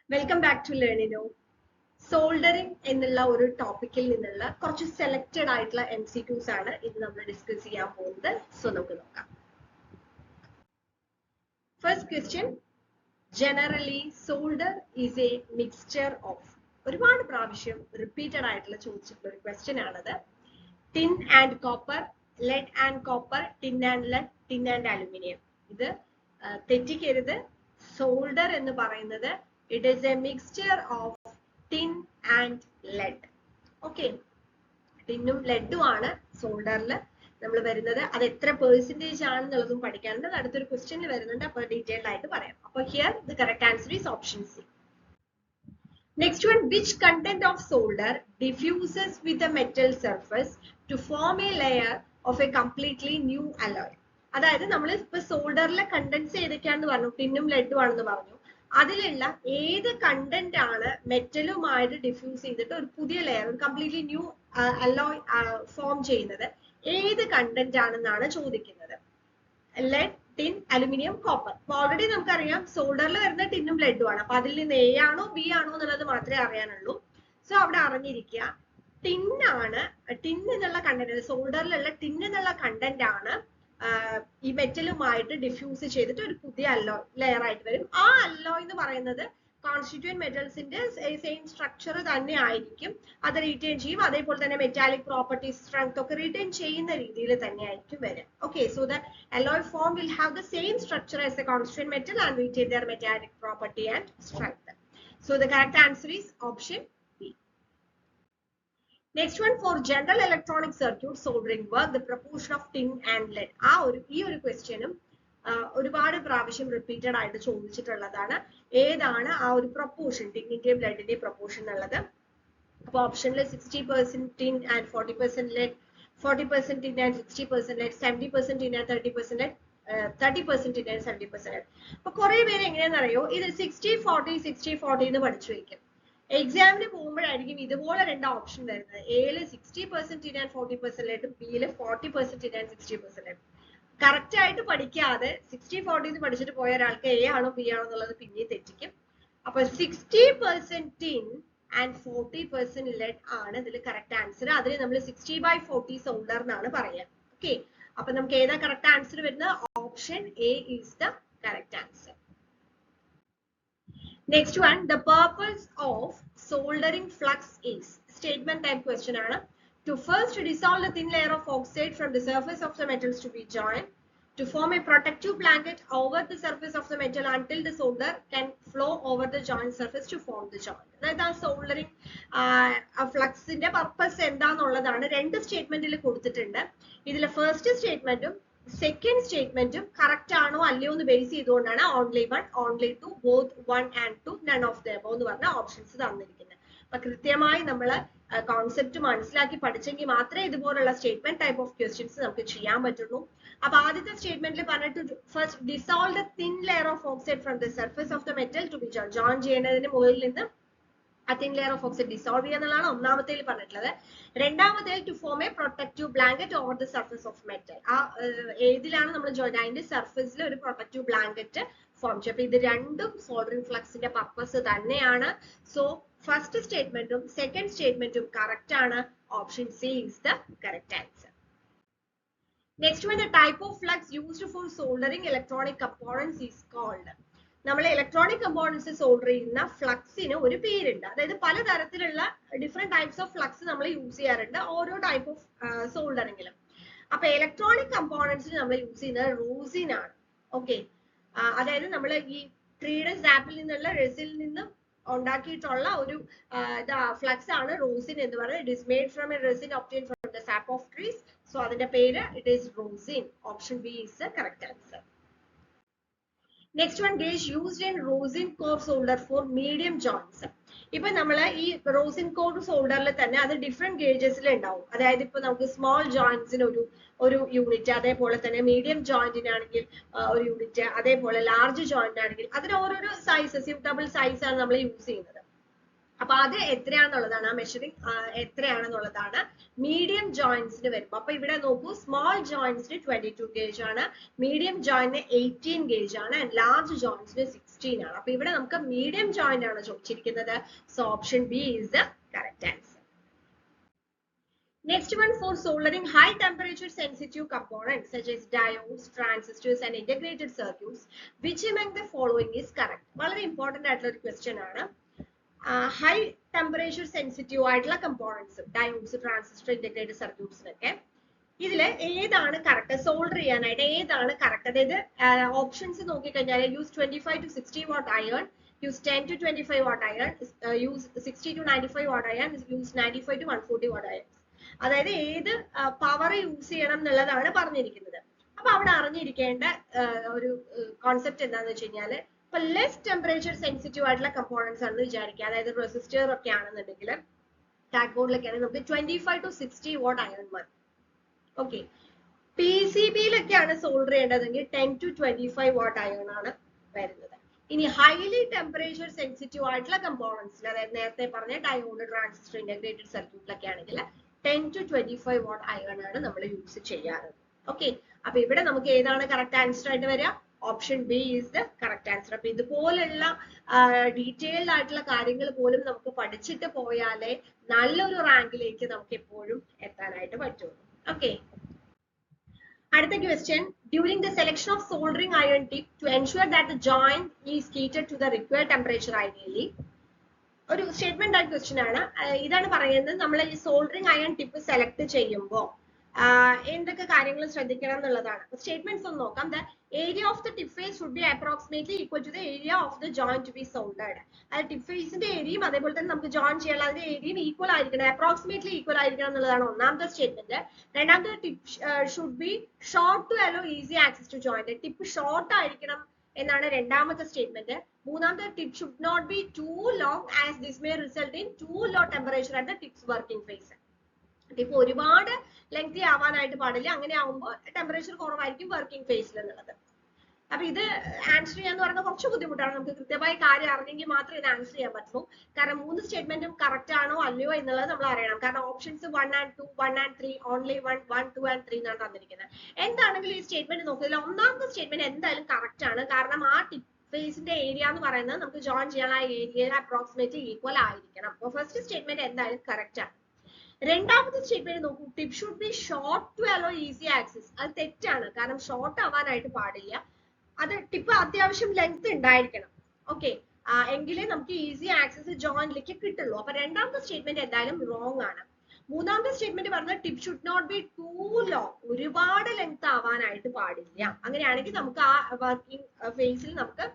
Welcome back to Learnino. Soldering എന്നുള്ള ഒരു ടോപ്പിക്കിൽ നിന്നുള്ള കുറച്ച് സെലക്റ്റഡ് ആയിട്ടുള്ള MCQs ആണ് ഇന്ന് നമ്മൾ ഡിസ്കസ് ചെയ്യാൻ പോകുന്നത്. സോ നമുക്ക് നോക്കാം. First question. Generally, solder is a mixture of. ഒരുപാട് പ്രാവശ്യം റിപ്പീറ്റഡ് ആയിട്ടുള്ള ചോദിച്ചിട്ടുള്ള ഒരു ക്വസ്റ്റ്യൻ ആണത്. Tin and copper, lead and copper, tin and lead, tin and aluminium. ഇത് തെറ്റിക്കരുത്. സോൾഡർ എന്ന് പറയുന്നത് it is a mixture of tin and lead. Okay, ടിന്നും ലെഡും ആണ് സോൾഡറിൽ നമ്മൾ വരുന്നത്. അത് എത്ര പെർസെന്റേജ് ആണെന്നുള്ളതും പഠിക്കാനുണ്ട്. അത് അടുത്തൊരു ക്വസ്റ്റ്യനിൽ വരുന്നുണ്ട്. അപ്പോൾ ഡീറ്റെയിൽഡ് ആയിട്ട് പറയാം. അപ്പോൾ here the correct answer is option C. Next one, which content of solder diffuses with the metal surface to form a layer of a completely new alloy? അതായത് നമ്മൾ ഇപ്പൊ സോൾഡറിലെ കണ്ടൻസ് ഏതൊക്കെയാണെന്ന് പറഞ്ഞു, ടിന്നും ലെഡും ആണെന്ന് പറഞ്ഞു. അതിലുള്ള ഏത് കണ്ടന്റ് ആണ് മെറ്റലുമായിട്ട് ഡിഫ്യൂസ് ചെയ്തിട്ട് ഒരു പുതിയ ലെയർ, ഒരു കംപ്ലീറ്റ്ലി ന്യൂ അലോയ് ഫോം ചെയ്യുന്നത് ഏത് കണ്ടന്റ് ആണെന്നാണ് ചോദിക്കുന്നത്. Lead, tin, aluminium, copper. അപ്പൊ ഓൾറെഡി നമുക്കറിയാം സോൾഡറിൽ വരുന്ന ടിന്നും ലെഡും ആണ്. അപ്പൊ അതിൽ നിന്ന് എ ആണോ ബി ആണോ എന്നുള്ളത് മാത്രമേ അറിയാനുള്ളൂ. സോ അവിടെ അറിഞ്ഞിരിക്കുക ടിന്നാണ്. ടിൻ എന്നുള്ള കണ്ടന്റ്, സോൾഡറിലുള്ള ടിൻ എന്നുള്ള കണ്ടന്റ് ആണ് ഈ മെറ്റലുമായിട്ട് ഡിഫ്യൂസ് ചെയ്തിട്ട് ഒരു പുതിയ അലോയ് ലെയർ ആയിട്ട് വരും. ആ അലോയ് എന്ന് പറയുന്നത് കോൺസ്റ്റിറ്റ്യൂന്റ് മെറ്റൽസിന്റെ സെയിം സ്ട്രക്ചർ തന്നെ ആയിരിക്കും. അത് റീറ്റെയിൻ ചെയ്യും. അതേപോലെ തന്നെ മെറ്റാലിക് പ്രോപ്പർട്ടീസ്, സ്ട്രെങ്ത് ഒക്കെ റീറ്റെയിൻ ചെയ്യുന്ന രീതിയിൽ തന്നെ ആയിരിക്കും വരും. Okay, so the alloy form will have the same structure as a constituent metal and retain their metallic property and strength. So the correct answer is option B. Next one, for general electronic circuit soldering work, the proportion of tin and lead. ഈ ഒരു ക്വസ്റ്റ്യനും ഒരുപാട് പ്രാവശ്യം repeated ആയിട്ട് ചോദിച്ചിട്ടുള്ളതാണ്. ഏതാണ് ആ ഒരു proportion, ടിന്നിന്റെയും ലെഡിന്റെയും proportion എന്നുള്ളത്? അപ്പൊ ഓപ്ഷനിൽ 60% tin and 40% lead, 40% tin and 60% lead, 70% tin and 30% lead, 30% tin and 70% lead. അപ്പൊ കുറെ പേര് എങ്ങനെയാണെന്നറിയോ, ഇത് 60-40 60-40 എന്ന് പഠിച്ചു വയ്ക്കും. എക്സാമിന് പോകുമ്പോഴായിരിക്കും ഇതുപോലെ രണ്ട് ഓപ്ഷൻ വരുന്നത്. എയില് 60% tin and 40% lead, ബിയില് 40% tin and 60% lead. Correct ആയിട്ട് പഠിക്കാതെ 60-40 എന്ന് പഠിച്ചിട്ട് പോയ ഒരാൾക്ക് എ ആണോ ബി ആണോ എന്നുള്ളത് പിന്നെയും തെറ്റിക്കും. അപ്പൊ 60% tin and 40% lead ആണ് ഇതിൽ കറക്റ്റ് ആൻസർ. അതിന് നമ്മൾ 60/40 സോൾഡർ എന്നാണ് പറയാം. ഓക്കെ, അപ്പൊ നമുക്ക് ഏതാ കറക്റ്റ് ആൻസർ വരുന്നത്? Option A is the correct answer. Next one, the purpose of soldering flux is. Statement type question ആണ്. To first dissolve the thin layer of oxide from the surface of the metals to be joined, to form a protective blanket over the surface of the metal until the solder can flow over the joint surface to form the joint. അതായത് ആ soldering ഫ്ലക്സിന്റെ purpose എന്താന്നുള്ളതാണ് രണ്ട് സ്റ്റേറ്റ്മെന്റിൽ കൊടുത്തിട്ടുണ്ട്. ഇതിലെ first സ്റ്റേറ്റ്മെന്റും second സ്റ്റേറ്റ്മെന്റും correct ആണോ അല്ലയോ എന്ന് base ചെയ്തുകൊണ്ടാണ് only 1, only 2, both 1 and 2, none of the above എന്ന് പറഞ്ഞ ഓപ്ഷൻസ് തന്നിരിക്കുന്നത്. അപ്പൊ കൃത്യമായി നമ്മൾ കോൺസെപ്റ്റ് മനസ്സിലാക്കി പഠിച്ചെങ്കിൽ മാത്രമേ ഇതുപോലുള്ള സ്റ്റേറ്റ്മെന്റ് ടൈപ്പ് ഓഫ് ക്വസ്റ്റ്യൻസ് നമുക്ക് ചെയ്യാൻ പറ്റുള്ളൂ. അപ്പൊ ആദ്യത്തെ സ്റ്റേറ്റ്മെന്റിൽ പറഞ്ഞിട്ട് first dissolve the thin layer of oxide from the surface of the metal to be join ചെയ്യുന്നതിന് മുകളിൽ നിന്ന് ആ thin layer of oxide dissolve ചെയ്യാന്നുള്ളതാണ് ഒന്നാമത്തേൽ പറഞ്ഞിട്ടുള്ളത്. രണ്ടാമത്തേൽ to form a protective blanket over the surface of metal. ആ ഏതിലാണ് നമ്മൾ ജോയിൻ, അതിന്റെ സർഫേസിൽ ഒരു പ്രൊട്ടക്റ്റീവ് ബ്ലാങ്കറ്റ് ഫോം ചെയ്യും. അപ്പൊ ഇത് രണ്ടും സോൾഡറിംഗ് ഫ്ലക്സിന്റെ പർപ്പസ് തന്നെയാണ്. സോ ഫസ്റ്റ് സ്റ്റേറ്റ്മെന്റും സെക്കൻഡ് സ്റ്റേറ്റ്മെന്റും കറക്റ്റ് ആണ്. Option C is the correct answer. Next one, the type of flux used for soldering electronic components is called. നമ്മൾ ഇലക്ട്രോണിക് കമ്പോണൻസ് സോൾഡർ ചെയ്യുന്ന ഫ്ലക്സിന് ഒരു പേരുണ്ട്. അതായത് പലതരത്തിലുള്ള ഡിഫറെന്റ് ടൈപ്സ് ഓഫ് ഫ്ലക്സ് നമ്മൾ use ചെയ്യാറുണ്ട് ഓരോ ടൈപ്പ് ഓഫ് സോൾഡറിങ്ങിലും. അപ്പൊ ഇലക്ട്രോണിക് കമ്പോണൻസിന് നമ്മൾ യൂസ് ചെയ്യുന്നത് റോസിൻ ആണ്. ഓക്കെ, അതായത് നമ്മൾ ഈ ട്രീയുടെ സാപ്പിൽ നിന്നുള്ള റെസിൽ നിന്നും ഉണ്ടാക്കിയിട്ടുള്ള ഒരു ഫ്ലക്സ് ആണ് റോസിൻ എന്ന് പറയുന്നത്. It is made from A resin obtained from the sap of trees. So അതിന്റെ പേര് it is Rosin. Option B is the correct answer. Next one, gauge used in rosin core solder for medium joints. ഇപ്പൊ നമ്മൾ ഈ Rosin core സോൾഡറിൽ തന്നെ അത് different ഗേജസിൽ ഉണ്ടാവും. അതായത് ഇപ്പൊ നമുക്ക് സ്മോൾ ജോയിന്റ്സിന് ഒരു യൂണിറ്റ്, അതേപോലെ തന്നെ മീഡിയം ജോയിന്റിനാണെങ്കിൽ ഒരു യൂണിറ്റ്, അതേപോലെ ലാർജ് ജോയിന്റ് ആണെങ്കിൽ അതിന് ഓരോരോ സൈസസ്, സ്യൂട്ടബിൾ സൈസ് ആണ് നമ്മൾ യൂസ് ചെയ്യുന്നത്. അപ്പൊ അത് എത്രയാണെന്നുള്ളതാണ്, ആ മെഷറിംഗ് എത്രയാണെന്നുള്ളതാണ് മീഡിയം ജോയിന്റ്സിന് വരുമ്പോൾ. അപ്പൊ ഇവിടെ നോക്കൂ, സ്മോൾ ജോയിന്റ്സിന് 22 ഗേജ് ആണ്, മീഡിയം ജോയിന്റിന് 18 ഗേജ് ആണ്, ആൻഡ് ലാർജ് ജോയിന്റ്സിന് 60 16 ആണ്. അപ്പൊ ഇവിടെ നമുക്ക് മീഡിയം ജോയിന്റ് ആണ് ചോദിച്ചിരിക്കുന്നത്. So option B is the correct answer. Next one, for soldering high temperature sensitive components such as diodes, transistors and integrated circuits, which among the following is correct? വളരെ important ആയിട്ടുള്ള ഒരു question ആണ്. High temperature sensitive ആയിട്ടുള്ള components, diodes, transistor, integrated circuits ഒക്കെ ഇതില് ഏതാണ് correct solder ചെയ്യാനായിട്ട് ഏതാണ് കറക്റ്റ്? അതായത് ഓപ്ഷൻസ് നോക്കിക്കഴിഞ്ഞാൽ use 25 to 60 watt iron, use 10 to 25 watt iron, use 60 to 95 watt iron, use 95 to 140 watt iron. അതായത് ഏത് പവർ യൂസ് ചെയ്യണം എന്നുള്ളതാണ് പറഞ്ഞിരിക്കുന്നത്. അപ്പൊ അവിടെ അറിഞ്ഞിരിക്കേണ്ട ഒരു കോൺസെപ്റ്റ് എന്താണെന്ന് വെച്ച് കഴിഞ്ഞാല് ഇപ്പൊ ലെസ് ടെമ്പറേച്ചർ സെൻസിറ്റീവ് ആയിട്ടുള്ള കമ്പോണൻസ് ആണെന്ന് വിചാരിക്കുക. അതായത് റെസിസ്റ്റർ ഒക്കെ ആണെന്നുണ്ടെങ്കിൽ ടാഗ് ബോർഡിലൊക്കെ ആണെങ്കിൽ നമുക്ക് 25 to 60 watt iron മതി. ഓക്കെ, പി സി ബിയിലൊക്കെയാണ് സോൾഡർ ചെയ്യേണ്ടതെങ്കിൽ 10 to 25 watt iron ആണ് വരുന്നത്. ഇനി ഹൈലി ടെമ്പറേച്ചർ സെൻസിറ്റീവ് ആയിട്ടുള്ള കമ്പോണൻസിൽ അതായത് നേരത്തെ പറഞ്ഞ ഡയോഡ്, ട്രാൻസിസ്റ്റർ, ഇന്റഗ്രേറ്റഡ് സർക്യൂട്ടിലൊക്കെ ആണെങ്കിൽ 10 to 25 watt iron ആണ് നമ്മൾ യൂസ് ചെയ്യാറ്. ഓക്കെ, അപ്പൊ ഇവിടെ നമുക്ക് ഏതാണ് കറക്റ്റ് ആൻസർ ആയിട്ട് വരിക? Option B is the correct answer. അപ്പൊ ഇതുപോലുള്ള ഡീറ്റെയിൽഡ് ആയിട്ടുള്ള കാര്യങ്ങൾ പോലും നമുക്ക് പഠിച്ചിട്ട് പോയാലേ നല്ലൊരു റാങ്കിലേക്ക് നമുക്ക് എപ്പോഴും എത്താനായിട്ട് പറ്റുള്ളൂ. ഓക്കെ, അടുത്ത question, during the selection of soldering iron tip to ensure that the joint is heated to the required temperature ideally, ഒരു സ്റ്റേറ്റ്മെന്റ് ആയിട്ട് ക്വസ്റ്റ്യൻ ആണ്. ഇതാണ് പറയുന്നത്, നമ്മൾ ഈ സോൾഡറിംഗ് അയൺ ടിപ്പ് സെലക്ട് ചെയ്യുമ്പോൾ എന്തൊക്കെ കാര്യങ്ങൾ ശ്രദ്ധിക്കണം എന്നുള്ളതാണ്. സ്റ്റേറ്റ്മെന്റ്സ് ഒന്ന് നോക്കാം. The area of the tip face should be approximately equal to the area of the joint to be soldered. അതായത് ടിപ്പ് ഫേസിന്റെ ഏരിയയും അതേപോലെ തന്നെ നമുക്ക് ജോയിൻ ചെയ്യാനുള്ള അതിന്റെ ഏരിയയും ഈക്വൽ ആയിരിക്കണം, അപ്രോക്സിമേറ്റ്ലി ഈക്വൽ ആയിരിക്കണം എന്നുള്ളതാണ് ഒന്നാമത്തെ സ്റ്റേറ്റ്മെന്റ്. രണ്ടാമത്തെ, tip should be short to allow easy access to joint. Tip short ആയിരിക്കണം എന്നാണ് രണ്ടാമത്തെ സ്റ്റേറ്റ്മെന്റ്. മൂന്നാമത്തെ, tip should not be too long as this may result in too low temperature at the tips working phase. Tip ഒരുപാട് lengthy ആവാനായിട്ട് പാടില്ല, അങ്ങനെ ആവുമ്പോൾ temperature കുറവായിരിക്കും വർക്കിംഗ് ഫേസിൽ എന്നുള്ളത്. അപ്പൊ ഇത് ആൻസർ ചെയ്യാന്ന് പറയുന്നത് കുറച്ച് ബുദ്ധിമുട്ടാണ്. നമുക്ക് കൃത്യമായ കാര്യം അറിഞ്ഞെങ്കിൽ മാത്രമേ ഇത് ആൻസർ ചെയ്യാൻ പറ്റൂ. കാരണം മൂന്ന് സ്റ്റേറ്റ്മെന്റും കറക്റ്റ് ആണോ അല്ലയോ എന്നുള്ളത് നമ്മൾ അറിയണം. കാരണം options 1 and 2, 1 and 3, only 1, 1, 2 and 3 എന്നാണ് തന്നിരിക്കുന്നത്. എന്താണെങ്കിലും ഈ സ്റ്റേറ്റ്മെന്റ് നോക്കിയാൽ ഒന്നാമത്തെ സ്റ്റേറ്റ്മെന്റ് എന്തായാലും കറക്റ്റ് ആണ്. കാരണം ആ ടിപ്പ് ഫേസിന്റെ ഏരിയ എന്ന് പറയുന്നത് നമുക്ക് ജോയിൻ ചെയ്യാനുള്ള ഏരിയ അപ്രോക്സിമേറ്റ്ലി ഈക്വൽ ആയിരിക്കണം. അപ്പൊ ഫസ്റ്റ് സ്റ്റേറ്റ്മെന്റ് എന്തായാലും കറക്റ്റ് ആണ്. രണ്ടാമത്തെ സ്റ്റേറ്റ്മെന്റ് നോക്കൂ, tip should be short to allow easy access. അത് തെറ്റാണ്. കാരണം ഷോർട്ട് ആവാനായിട്ട് പാടില്ല. അത് ടിപ്പ് അത്യാവശ്യം ലെങ്ത് ഉണ്ടായിരിക്കണം. ഓക്കെ, എങ്കിലേ നമുക്ക് ഈസി ആക്സസ് ജോയിന്റിലേക്ക് കിട്ടുള്ളൂ. അപ്പൊ രണ്ടാമത്തെ സ്റ്റേറ്റ്മെന്റ് എന്തായാലും റോങ് ആണ്. മൂന്നാമത്തെ സ്റ്റേറ്റ്മെന്റ് പറഞ്ഞത് tip should not be too long, ഒരുപാട് ലെങ്ത് ആവാനായിട്ട് പാടില്ല. അങ്ങനെയാണെങ്കിൽ നമുക്ക് ആ വർക്കിംഗ് ഫേസിൽ നമുക്ക്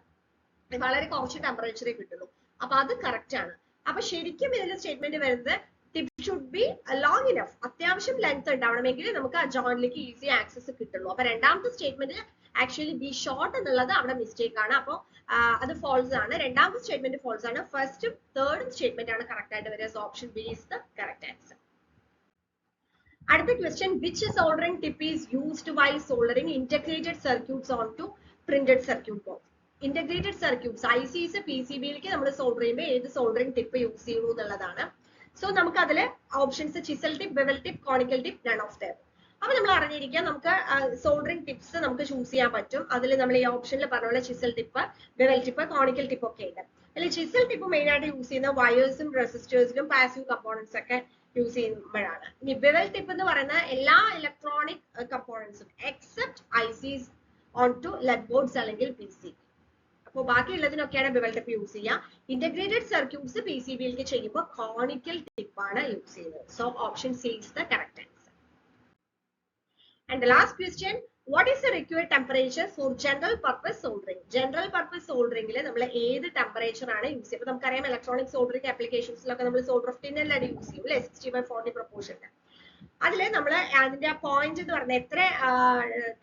വളരെ കുറച്ച് ടെമ്പറേച്ചറേ കിട്ടുള്ളൂ. അപ്പൊ അത് കറക്റ്റ് ആണ്. അപ്പൊ ശരിക്കും ഇതിൽ സ്റ്റേറ്റ്മെന്റ് വരുന്നത് tip should B long enough, അത്യാവശ്യം ലെങ്ത് ഉണ്ടാവണമെങ്കിൽ നമുക്ക് ആ ജോയിന്റിലേക്ക് ഈസി ആക്സസ് കിട്ടുള്ളൂ. അപ്പൊ രണ്ടാമത്തെ സ്റ്റേറ്റ്മെന്റ് ആക്ച്വലി ബി ഷോർട്ട് എന്നുള്ളത് അവിടെ മിസ്റ്റേക്ക് ആണ്. അപ്പോൾ അത് ഫോൾസ് ആണ്. രണ്ടാമത്തെ സ്റ്റേറ്റ്മെന്റ് ഫോൾസ് ആണ്. ഫസ്റ്റും തേർഡും സ്റ്റേറ്റ്മെന്റ് ആണ് കറക്റ്റ് ആയിട്ട് വരിക. So option B is the correct answer. അടുത്ത question, which soldering tip is used by soldering integrated circuits on to printed circuit board? Integrated circuits ICs P C ബിയിലേക്ക് നമ്മൾ solder ചെയ്യുമ്പോൾ ഏത് soldering tip use ചെയ്യുന്നു എന്നുള്ളതാണ്. So നമുക്ക് അതിലെ options chisel tip, bevel tip, conical tip, none of them. അപ്പൊ നമ്മൾ അറിഞ്ഞിരിക്കുക നമുക്ക് സോൾഡറിംഗ് ടിപ്സ് നമുക്ക് ചൂസ് ചെയ്യാൻ പറ്റും. അതിൽ നമ്മൾ ഈ ഓപ്ഷനിൽ പറഞ്ഞ പോലെ chisel tip, bevel tip, conical tip ഒക്കെ ഉണ്ട്. അതിൽ ചിസൽ ടിപ്പ് മെയിൻ ആയിട്ട് യൂസ് ചെയ്യുന്ന വയേഴ്സും റെസിസ്റ്റേഴ്സിലും പാസീവ് കമ്പോണൻസ് ഒക്കെ യൂസ് ചെയ്യുമ്പോഴാണ്. ഇനി ബെവൽ ടിപ്പ് എന്ന് പറയുന്ന എല്ലാ ഇലക്ട്രോണിക് കമ്പോണൻസും except ICs on to lead boards അല്ലെങ്കിൽ പി സി. അപ്പോൾ ബാക്കിയുള്ളതിനൊക്കെയാണ് ബെവൽ ടിപ്പ് യൂസ് ചെയ്യുക. ഇന്റഗ്രേറ്റഡ് സർക്യൂട്ട്സ് പി സി ബിയിലേക്ക് ചെയ്യുമ്പോൾ കോണിക്കൽ ടിപ്പാണ് യൂസ് ചെയ്യുന്നത്. So option C is the correct answer. And the last question, what is the required temperature for general purpose soldering? General purpose soldering le nammal ഏത് temperature ആണ് use ചെയ്യുക? അപ്പോൾ നമുക്കറിയാം electronic soldering ആപ്ലിക്കേഷൻസിലൊക്കെ നമ്മൾ solder of ടിന്നല്ലേ use ചെയ്യും അല്ലേ, 60/40 പ്രൊപ്പോർഷനിൽ. അതിൽ നമ്മൾ അതിന്റെ പോയിന്റ് എന്ന് പറഞ്ഞാൽ എത്ര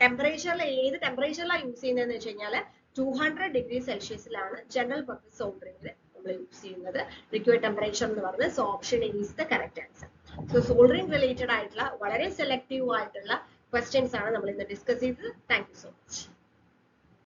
ടെമ്പറേച്ചറിൽ ഏത് ടെമ്പറേച്ചറിലാണ് യൂസ് ചെയ്യുന്നതെന്ന് വെച്ച് കഴിഞ്ഞാൽ 200 ഡിഗ്രി സെൽഷ്യസിലാണ് ജനറൽ പർപ്പസ് സോൾഡറിംഗിൽ നമ്മൾ യൂസ് ചെയ്യുന്നത് റിക്വയർഡ് ടെമ്പറേച്ചർ എന്ന് പറയുന്നത്. So option A is the correct answer. So soldering related ആയിട്ടുള്ള വളരെ സെലക്റ്റീവ് ആയിട്ടുള്ള questions ആണ് നമ്മൾ ഇന്ന് ഡിസ്കസ് ചെയ്തത്. Thank you so much.